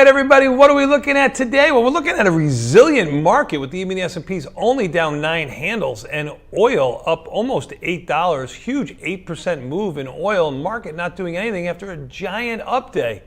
right, everybody, what are we looking at today? Well, we're looking at a resilient market with the E-mini S&Ps only down 9 handles and oil up almost $8. Huge 8% move in oil, market not doing anything after a giant up day.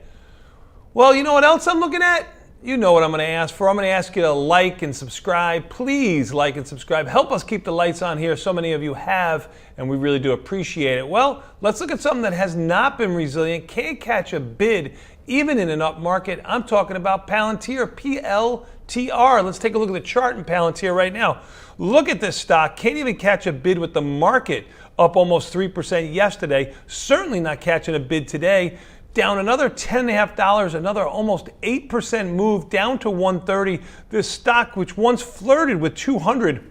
Well, you know what else I'm looking at? You know what I'm going to ask for. I'm going to ask you to like and subscribe. Please like and subscribe. Help us keep the lights on here. So many of you have, and we really do appreciate it. Well, let's look at something that has not been resilient, can't catch a bid even in an up market. I'm talking about Palantir, PLTR. Let's take a look at the chart in Palantir right now. Look at this stock. Can't even catch a bid with the market up almost 3% yesterday. Certainly not catching a bid today. Down another $10.50, another almost 8% move down to 130. This stock, which once flirted with 200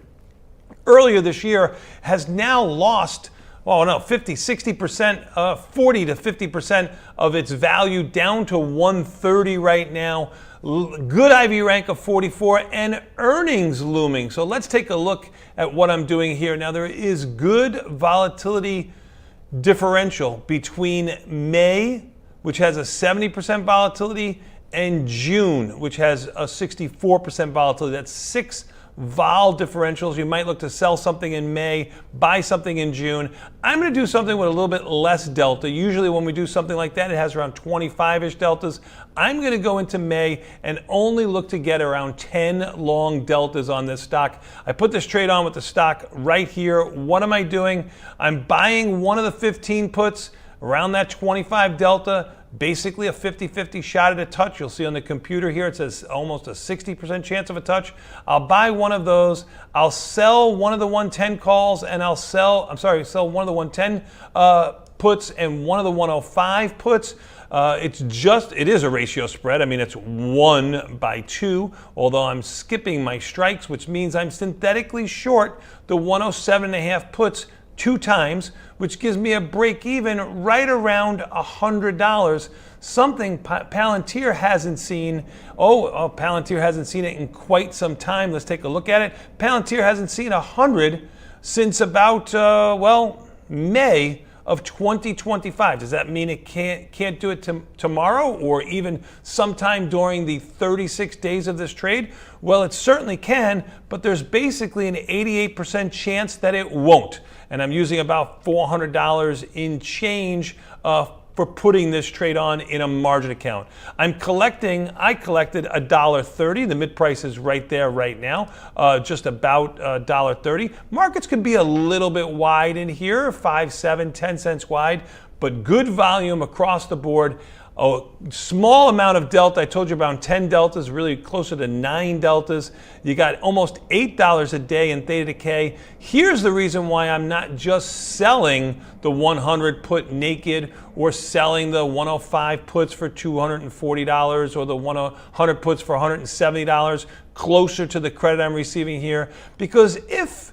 earlier this year, has now lost 50, 60%, 40 to 50% of its value, down to 130 right now. Good IV rank of 44 and earnings looming. So let's take a look at what I'm doing here. Now, there is good volatility differential between May, which has a 70% volatility, and June, which has a 64% volatility. That's 6 vol differentials. You might look to sell something in May, buy something in June. I'm going to do something with a little bit less delta. Usually when we do something like that, it has around 25-ish deltas. I'm going to go into May and only look to get around 10 long deltas on this stock. I put this trade on with the stock right here. What am I doing? I'm buying one of the 15 puts around that 25 delta, basically a 50-50 shot at a touch. You'll see on the computer here it says almost a 60% chance of a touch. I'll buy one of those. I'll sell one of the 110 calls, and I'll sell one of the 110 puts and one of the 105 puts. It is a ratio spread. I mean, it's 1/2, although I'm skipping my strikes, which means I'm synthetically short the 107.5 puts 2 times, which gives me a break even right around $100. Something Palantir hasn't seen. Palantir hasn't seen it in quite some time. Let's take a look at it. Palantir hasn't seen 100 since about May of 2025. Does that mean it can't do it tomorrow or even sometime during the 36 days of this trade? Well, it certainly can, but there's basically an 88% chance that it won't. And I'm using about $400 in change for putting this trade on in a margin account. I collected $1.30. The mid price is right there right now, just about $1.30. Markets could be a little bit wide in here, 5, 7, 10 cents wide, but good volume across the board. A small amount of delta. I told you about 10 deltas, really closer to 9 deltas. You got almost $8 a day in theta decay. Here's the reason why I'm not just selling the 100 put naked or selling the 105 puts for $240 or the 100 puts for $170, closer to the credit I'm receiving here. Because if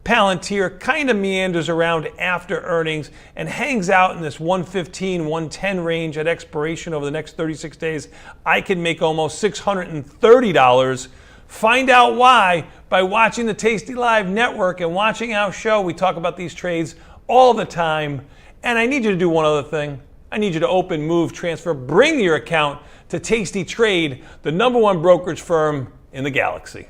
Palantir kind of meanders around after earnings and hangs out in this 115, 110 range at expiration over the next 36 days, I can make almost $630. Find out why by watching the Tasty Live network and watching our show. We talk about these trades all the time. And I need you to do one other thing. I need you to open, move, transfer, bring your account to Tasty Trade, the #1 brokerage firm in the galaxy.